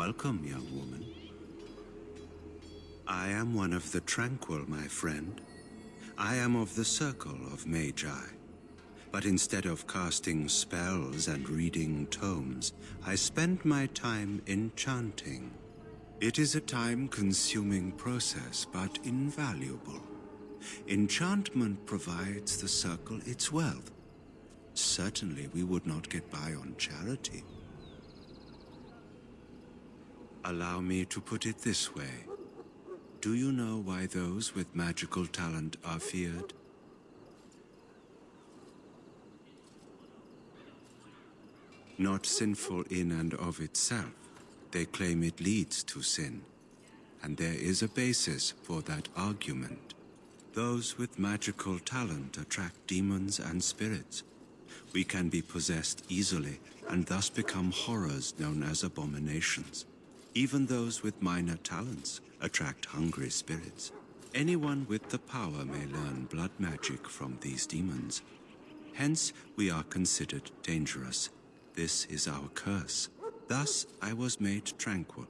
Welcome, young woman. I am one of the Tranquil, my friend. I am of the Circle of Magi. But instead of casting spells and reading tomes, I spend my time enchanting. It is a time-consuming process, but invaluable. Enchantment provides the Circle its wealth. Certainly we would not get by on charity. Allow me to put it this way. Do you know why those with magical talent are feared? Not sinful in and of itself. They claim it leads to sin. And there is a basis for that argument. Those with magical talent attract demons and spirits. We can be possessed easily and thus become horrors known as abominations. Even those with minor talents attract hungry spirits. Anyone with the power may learn blood magic from these demons. Hence, we are considered dangerous. This is our curse. Thus, I was made tranquil,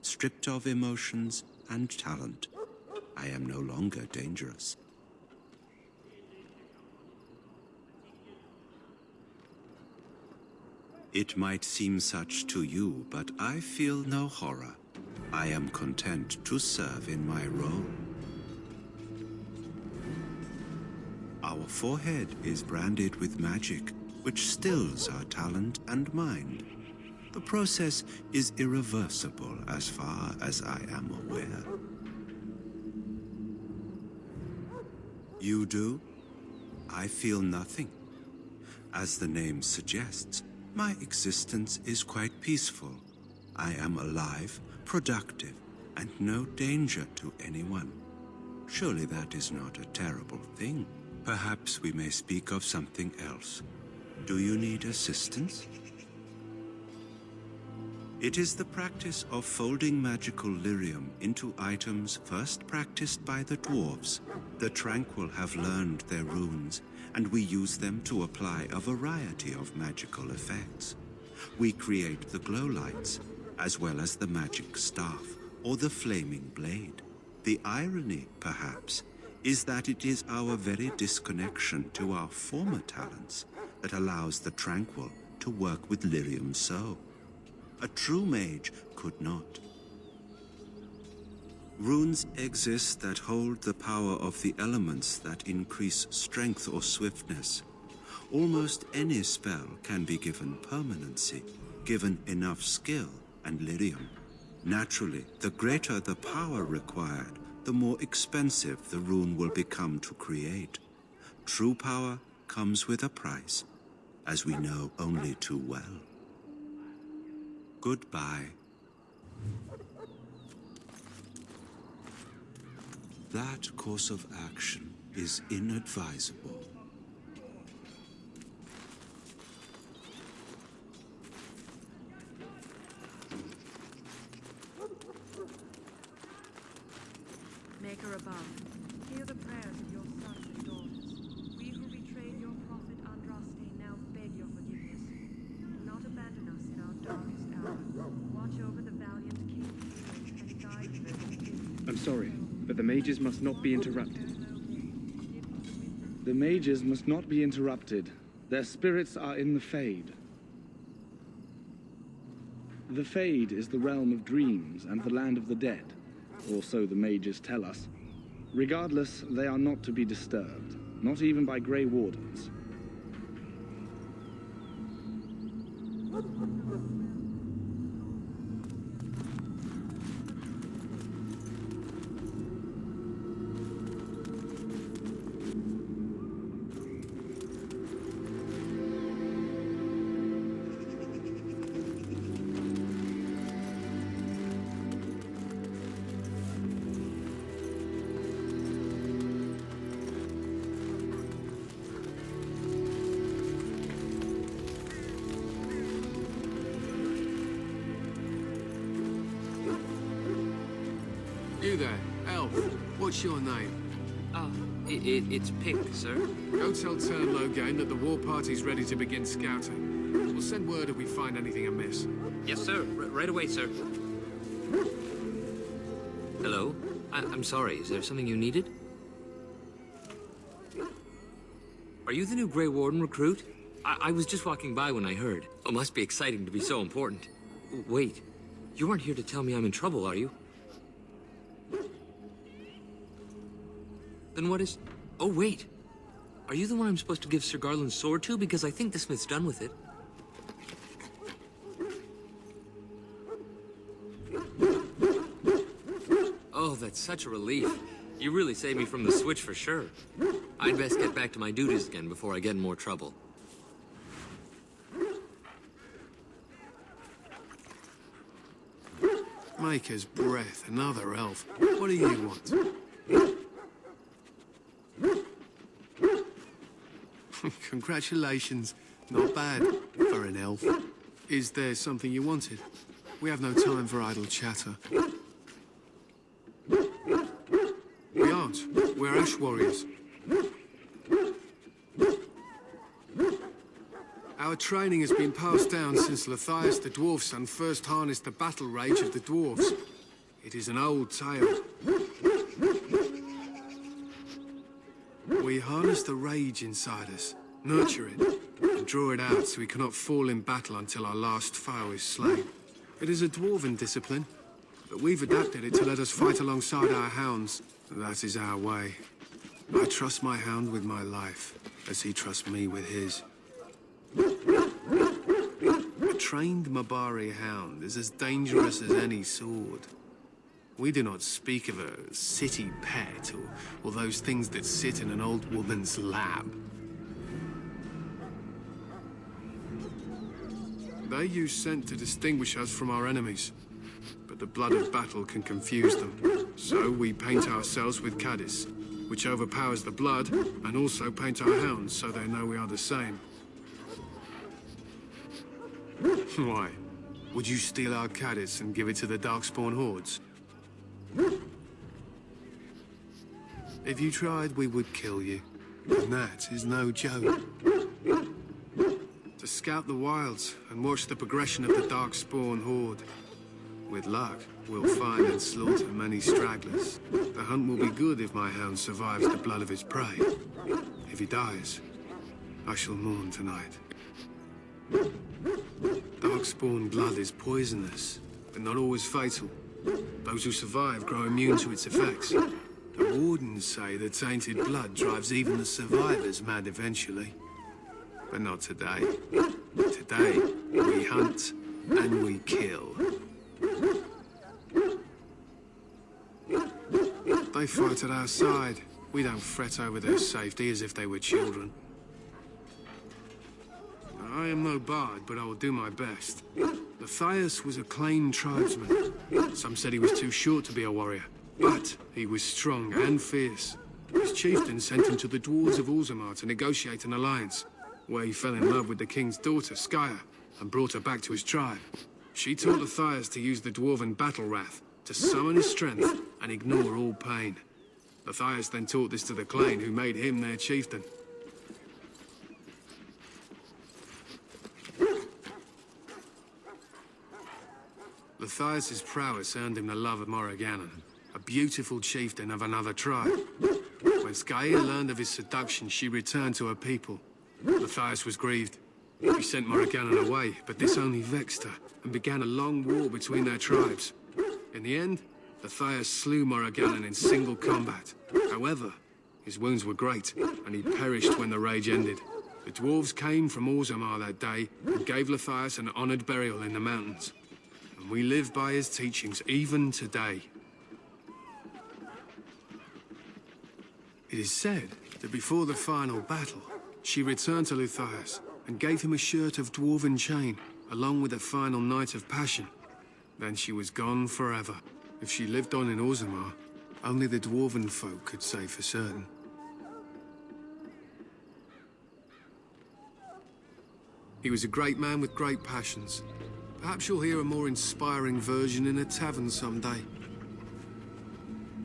stripped of emotions and talent. I am no longer dangerous. It might seem such to you, but I feel no horror. I am content to serve in my role. Our forehead is branded with magic, which stills our talent and mind. The process is irreversible as far as I am aware. You do? I feel nothing. As the name suggests, my existence is quite peaceful. I am alive, productive, and no danger to anyone. Surely that is not a terrible thing. Perhaps we may speak of something else. Do you need assistance? It is the practice of folding magical lyrium into items first practiced by the dwarves. The Tranquil have learned their runes, and we use them to apply a variety of magical effects. We create the glow lights, as well as the magic staff, or the flaming blade. The irony, perhaps, is that it is our very disconnection to our former talents that allows the Tranquil to work with lyrium so. A true mage could not. Runes exist that hold the power of the elements that increase strength or swiftness. Almost any spell can be given permanency, given enough skill and lyrium. Naturally, the greater the power required, the more expensive the rune will become to create. True power comes with a price, as we know only too well. Goodbye. That course of action is inadvisable. Maker above, hear the prayers of your sons and daughters. We who betrayed your prophet Andraste now beg your forgiveness. Do not abandon us in our darkest hour. Watch over the valiant king and guide them. I'm sorry, but the mages must not be interrupted. The mages must not be interrupted. Their spirits are in the Fade. The Fade is the realm of dreams and the land of the dead, or so the mages tell us. Regardless, they are not to be disturbed, not even by Grey Wardens. You there, elf. What's your name? It's Pink, sir. Go tell Turn Logain that the war party's ready to begin scouting. We'll send word if we find anything amiss. Yes, sir. Right away, sir. Hello? I'm sorry. Is there something you needed? Are you the new Grey Warden recruit? I was just walking by when I heard. It must be exciting to be so important. Wait. You aren't here to tell me I'm in trouble, are you? Then what is... Oh, wait. Are you the one I'm supposed to give Sir Garland's sword to? Because I think the smith's done with it. Oh, that's such a relief. You really saved me from the switch for sure. I'd best get back to my duties again before I get in more trouble. Maker's breath, another elf. What do you want? Congratulations. Not bad for an elf. Is there something you wanted? We have no time for idle chatter. We aren't. We're ash warriors. Our training has been passed down since Lathias the Dwarf's son first harnessed the battle rage of the dwarves. It is an old tale. We harness the rage inside us, nurture it, and draw it out so we cannot fall in battle until our last foe is slain. It is a dwarven discipline, but we've adapted it to let us fight alongside our hounds. That is our way. I trust my hound with my life, as he trusts me with his. A trained Mabari hound is as dangerous as any sword. We do not speak of a city pet or those things that sit in an old woman's lap. They use scent to distinguish us from our enemies, but the blood of battle can confuse them. So we paint ourselves with caddis, which overpowers the blood, and also paint our hounds so they know we are the same. Why? Would you steal our caddis and give it to the Darkspawn hordes? If you tried, we would kill you. And that is no joke. To scout the wilds and watch the progression of the Darkspawn horde. With luck, we'll find and slaughter many stragglers. The hunt will be good if my hound survives the blood of his prey. If he dies, I shall mourn tonight. Darkspawn blood is poisonous, but not always fatal. Those who survive grow immune to its effects. The wardens say that tainted blood drives even the survivors mad eventually. But not today. Today, we hunt and we kill. They fight at our side. We don't fret over their safety as if they were children. I am no bard, but I will do my best. Lathias was a claimed tribesman. Some said he was too short to be a warrior, but he was strong and fierce. His chieftain sent him to the dwarves of Orzammar to negotiate an alliance, where he fell in love with the king's daughter, Skya, and brought her back to his tribe. She taught Lathias to use the dwarven battle wrath to summon his strength and ignore all pain. Lathias then taught this to the Clane, who made him their chieftain. Lathias' prowess earned him the love of Morrigannon, a beautiful chieftain of another tribe. When Skya learned of his seduction, she returned to her people. Lathias was grieved. He sent Morrigannon away, but this only vexed her, and began a long war between their tribes. In the end, Lathias slew Morrigannon in single combat. However, his wounds were great, and he perished when the rage ended. The dwarves came from Orzammar that day, and gave Lathias an honored burial in the mountains. And we live by his teachings even today. It is said that before the final battle, she returned to Lathias and gave him a shirt of dwarven chain, along with a final night of passion. Then she was gone forever. If she lived on in Orzammar, only the dwarven folk could say for certain. He was a great man with great passions. Perhaps you'll hear a more inspiring version in a tavern someday.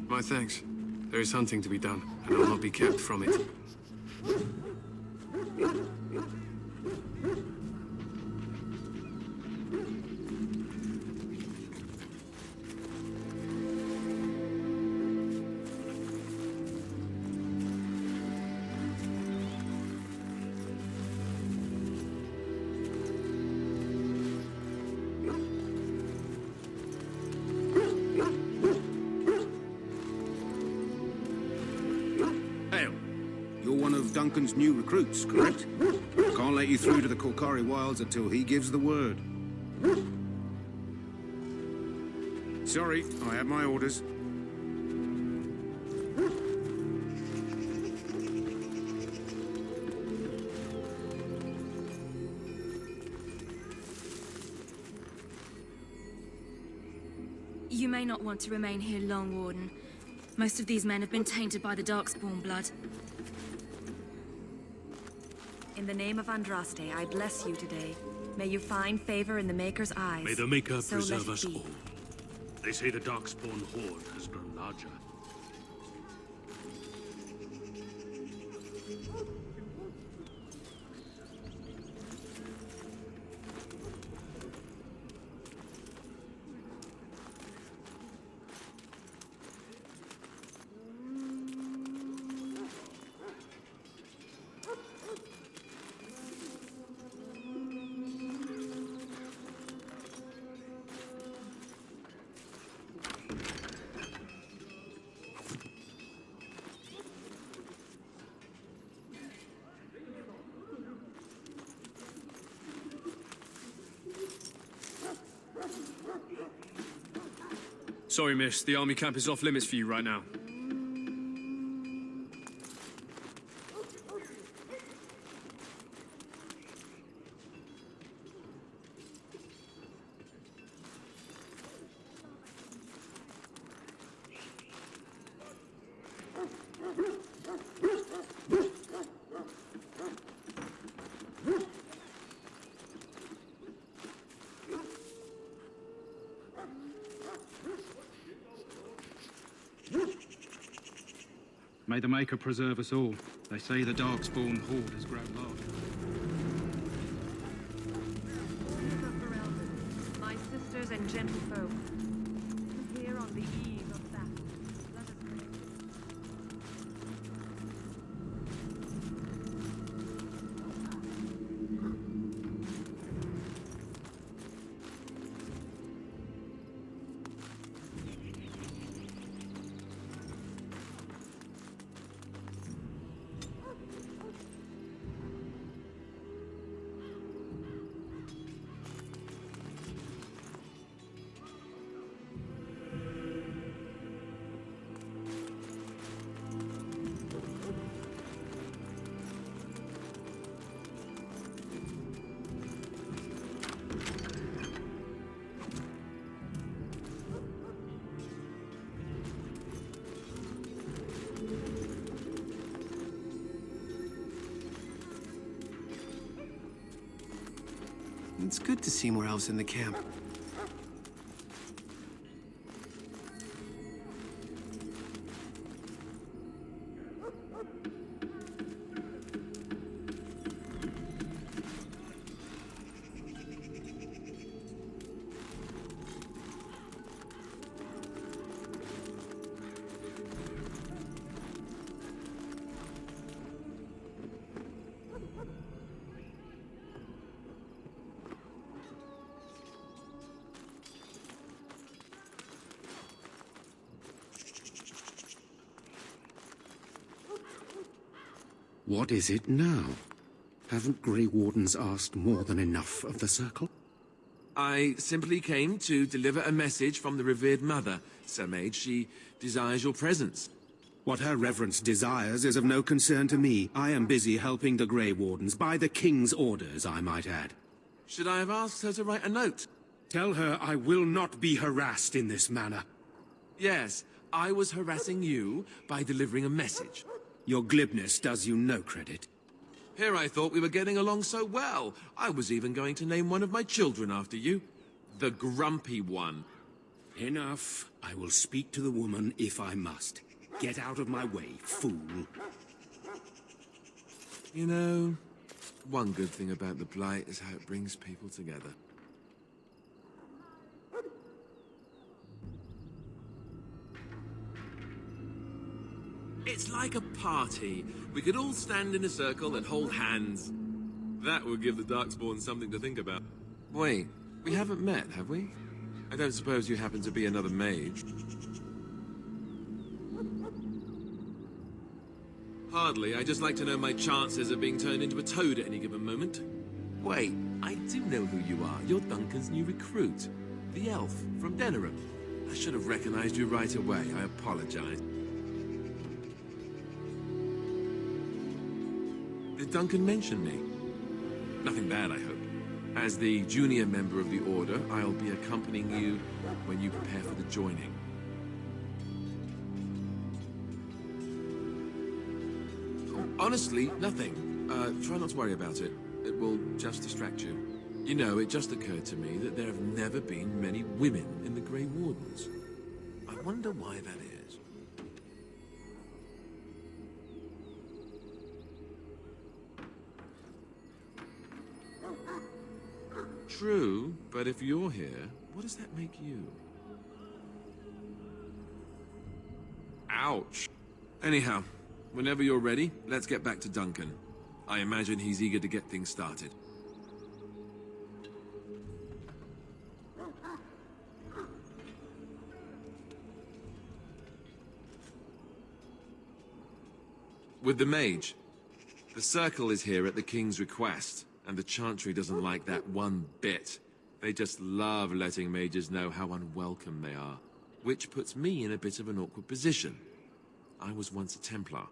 My thanks. There is hunting to be done, and I'll not be kept from it. Duncan's new recruits, correct? Can't let you through to the Korkari Wilds until he gives the word. Sorry, I have my orders. You may not want to remain here long, Warden. Most of these men have been tainted by the Darkspawn blood. In the name of Andraste, I bless you today. May you find favor in the Maker's eyes. May the Maker So preserve let it us be. all. They say the Darkspawn horde has grown larger. Sorry, miss. The army camp is off limits for you right now. May the Maker preserve us all. They say the Darkspawn horde has grown large. My sisters and gentlefolk, here on the eve of battle, let us pray. It's good to see more elves in the camp. What is it now? Haven't Grey Wardens asked more than enough of the Circle? I simply came to deliver a message from the revered mother, Sir Mage. She desires your presence. What her reverence desires is of no concern to me. I am busy helping the Grey Wardens, by the King's orders, I might add. Should I have asked her to write a note? Tell her I will not be harassed in this manner. Yes, I was harassing you by delivering a message. Your glibness does you no credit. Here I thought we were getting along so well. I was even going to name one of my children after you. The Grumpy One. Enough. I will speak to the woman if I must. Get out of my way, fool. You know, one good thing about the Blight is how it brings people together. It's like a party. We could all stand in a circle and hold hands. That would give the Darkspawn something to think about. Wait, we haven't met, have we? I don't suppose you happen to be another mage? Hardly. I just like to know my chances of being turned into a toad at any given moment. Wait, I do know who you are. You're Duncan's new recruit. The elf from Denerim. I should have recognized you right away. I apologize. Did Duncan mention me? Nothing bad, I hope. As the junior member of the Order, I'll be accompanying you when you prepare for the joining. Honestly, nothing. Try not to worry about it. It will just distract you. You know, it just occurred to me that there have never been many women in the Grey Wardens. I wonder why that is. True, but if you're here, what does that make you? Ouch. Anyhow, whenever you're ready, let's get back to Duncan. I imagine he's eager to get things started. With the mage. The Circle is here at the King's request, and the Chantry doesn't like that one bit. They just love letting mages know how unwelcome they are, which puts me in a bit of an awkward position. I was once a Templar.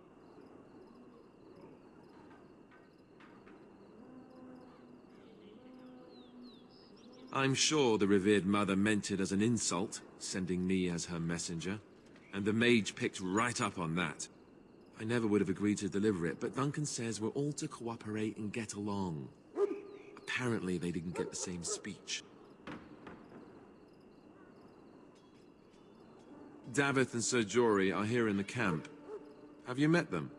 I'm sure the revered mother meant it as an insult, sending me as her messenger, and the mage picked right up on that. I never would have agreed to deliver it, but Duncan says we're all to cooperate and get along. Apparently they didn't get the same speech. Davith and Sir Jory are here in the camp. Have you met them?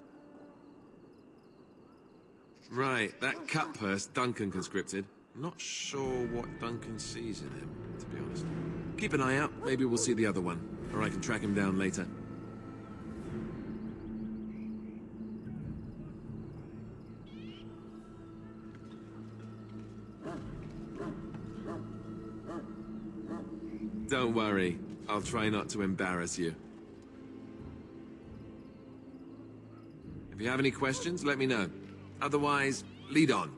Right, that cut purse Duncan conscripted. Not sure what Duncan sees in him, to be honest. Keep an eye out, maybe we'll see the other one, or I can track him down later. Don't worry, I'll try not to embarrass you. If you have any questions, let me know. Otherwise, lead on.